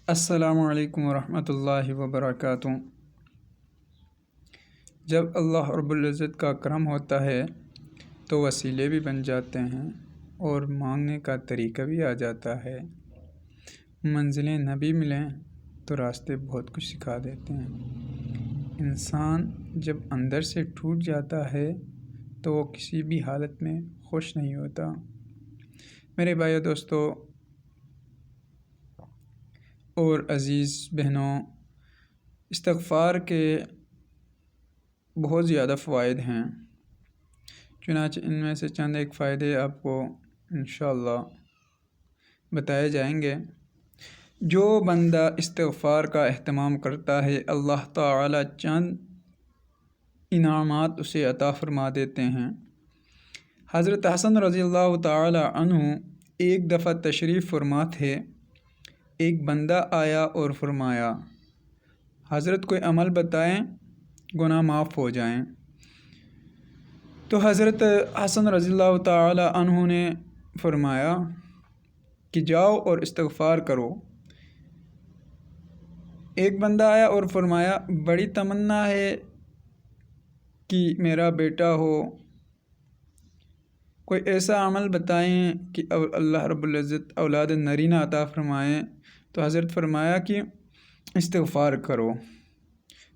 السلام علیکم ورحمۃ اللہ وبرکاتہ۔ جب اللہ رب العزت کا کرم ہوتا ہے تو وسیلے بھی بن جاتے ہیں اور مانگنے کا طریقہ بھی آ جاتا ہے۔ منزلیں نہ بھی ملیں تو راستے بہت کچھ سکھا دیتے ہیں۔ انسان جب اندر سے ٹوٹ جاتا ہے تو وہ کسی بھی حالت میں خوش نہیں ہوتا۔ میرے بھائیو دوستو اور عزیز بہنوں، استغفار کے بہت زیادہ فوائد ہیں، چنانچہ ان میں سے چند ایک فائدے آپ کو انشاءاللہ بتائے جائیں گے۔ جو بندہ استغفار کا اہتمام کرتا ہے، اللہ تعالی چند انعامات اسے عطا فرما دیتے ہیں۔ حضرت حسن رضی اللہ تعالی عنہ ایک دفعہ تشریف فرما تھے۔ ایک بندہ آیا اور فرمایا، حضرت کوئی عمل بتائیں گناہ معاف ہو جائیں۔ تو حضرت حسن رضی اللہ تعالی عنہ نے فرمایا کہ جاؤ اور استغفار کرو۔ ایک بندہ آیا اور فرمایا، بڑی تمنا ہے کہ میرا بیٹا ہو، کوئی ایسا عمل بتائیں کہ اللہ رب العزت اولاد نرینہ عطا فرمائیں۔ تو حضرت فرمایا کہ استغفار کرو۔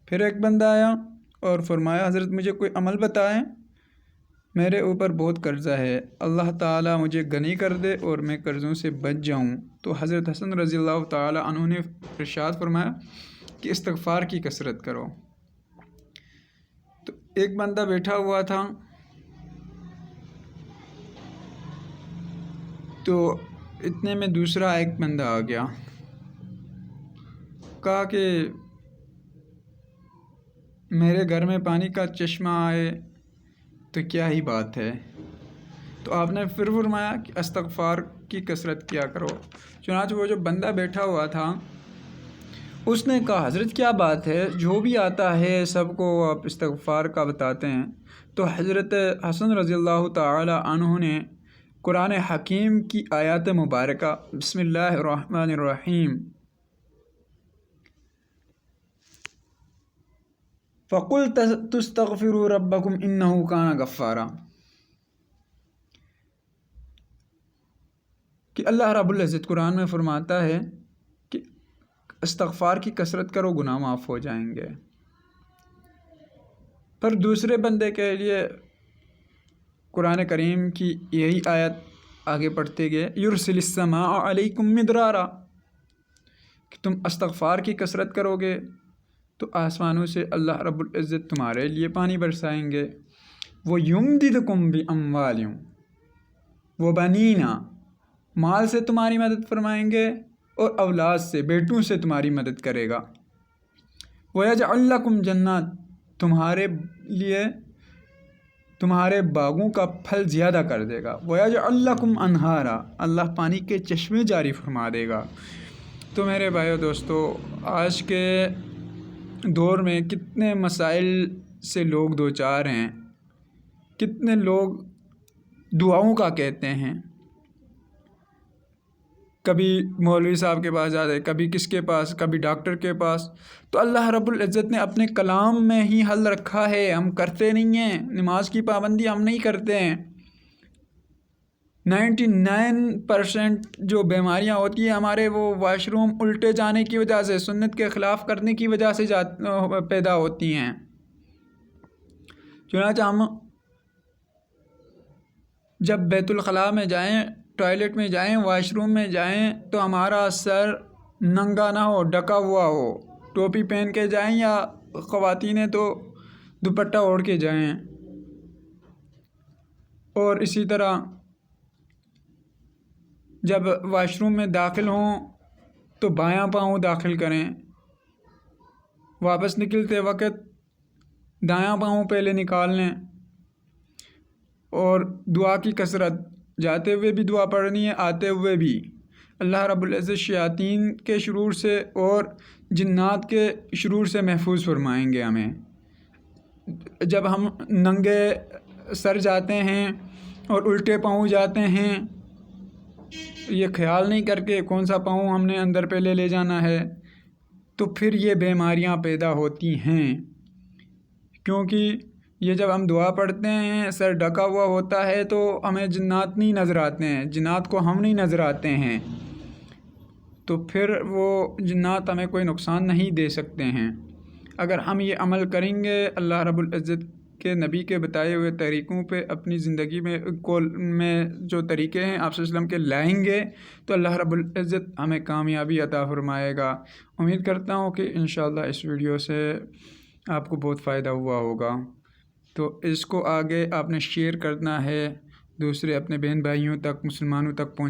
پھر ایک بندہ آیا اور فرمایا، حضرت مجھے کوئی عمل بتائیں، میرے اوپر بہت قرضہ ہے، اللہ تعالیٰ مجھے غنی کر دے اور میں قرضوں سے بچ جاؤں۔ تو حضرت حسن رضی اللہ تعالی عنہ نے ارشاد فرمایا کہ استغفار کی کثرت کرو۔ تو ایک بندہ بیٹھا ہوا تھا، تو اتنے میں دوسرا ایک بندہ آ گیا، کہا کہ میرے گھر میں پانی کا چشمہ آئے تو کیا ہی بات ہے۔ تو آپ نے پھر فرمایا کہ استغفار کی کثرت کیا کرو۔ چنانچہ وہ جو بندہ بیٹھا ہوا تھا اس نے کہا، حضرت کیا بات ہے، جو بھی آتا ہے سب کو آپ استغفار کا بتاتے ہیں۔ تو حضرت حسن رضی اللہ تعالی عنہ نے قرآن حکیم کی آیات مبارکہ بسم اللہ الرحمن الرحیم فَقُلْتَ تُسْتَغْفِرُوا رَبَّكُمْ إِنَّهُ كَانَ غَفَّارًا کہ اللہ رب العزت قرآن میں فرماتا ہے کہ استغفار کی کثرت کرو، گناہ معاف ہو جائیں گے۔ پر دوسرے بندے کے لیے قرآن کریم کی یہی آیت آگے پڑھتے گئے، یُرْسِلِ السَّمَاءَ عَلَيْكُمْ مِدْرَارًا کہ تم استغفار کی کثرت کرو گے تو آسمانوں سے اللہ رب العزت تمہارے لیے پانی برسائیں گے۔ وَيُمْدِدْكُمْ بِأَمْوَالٍ وَبَنِينَ مال سے تمہاری مدد فرمائیں گے اور اولاد سے، بیٹوں سے تمہاری مدد کرے گا۔ وَيَجْعَلْ لَكُمْ جَنَّاتٍ تمہارے لیے تمہارے باغوں کا پھل زیادہ کر دے گا۔ وَيَجْعَلْ لَكُمْ أَنْهَارًا اللہ پانی کے چشمے جاری فرما دے گا۔ تو میرے بھائیو دوستو، آج کے دور میں کتنے مسائل سے لوگ دوچار ہیں، کتنے لوگ دعاؤں کا کہتے ہیں، کبھی مولوی صاحب کے پاس جاتے، کبھی کس کے پاس، کبھی ڈاکٹر کے پاس۔ تو اللہ رب العزت نے اپنے کلام میں ہی حل رکھا ہے، ہم کرتے نہیں ہیں۔ نماز کی پابندی ہم نہیں کرتے ہیں۔ 99% جو بیماریاں ہوتی ہیں ہمارے، وہ واش روم الٹے جانے کی وجہ سے، سنت کے خلاف کرنے کی وجہ سے پیدا ہوتی ہیں۔ چنانچہ ہم جب بیت الخلاء میں جائیں، ٹوائلٹ میں جائیں، واش روم میں جائیں تو ہمارا سر ننگا نہ ہو، ڈھکا ہوا ہو، ٹوپی پہن کے جائیں یا خواتینیں تو دوپٹہ اوڑھ کے جائیں۔ اور اسی طرح جب واش روم میں داخل ہوں تو بایاں پاؤں داخل کریں، واپس نکلتے وقت دایاں پاؤں پہلے نکال لیں۔ اور دعا کی کثرت، جاتے ہوئے بھی دعا پڑھنی ہے، آتے ہوئے بھی۔ اللہ رب العزت شیاطین کے شرور سے اور جنات کے شرور سے محفوظ فرمائیں گے ہمیں۔ جب ہم ننگے سر جاتے ہیں اور الٹے پاؤں جاتے ہیں یہ خیال نہیں کر کے کون سا پاؤں ہم نے اندر پہ لے جانا ہے، تو پھر یہ بیماریاں پیدا ہوتی ہیں۔ کیونکہ یہ جب ہم دعا پڑھتے ہیں سر ڈھکا ہوا ہوتا ہے تو ہمیں جنات نہیں نظر آتے ہیں، جنات کو ہم نہیں نظر آتے ہیں، تو پھر وہ جنات ہمیں کوئی نقصان نہیں دے سکتے ہیں۔ اگر ہم یہ عمل کریں گے، اللہ رب العزت کے نبی کے بتائے ہوئے طریقوں پہ اپنی زندگی میں جو طریقے ہیں آپ صلی اللہ علیہ وسلم کے لائیں گے، تو اللہ رب العزت ہمیں کامیابی عطا فرمائے گا۔ امید کرتا ہوں کہ انشاءاللہ اس ویڈیو سے آپ کو بہت فائدہ ہوا ہوگا، تو اس کو آگے آپ نے شیئر کرنا ہے، دوسرے اپنے بہن بھائیوں تک، مسلمانوں تک پہنچ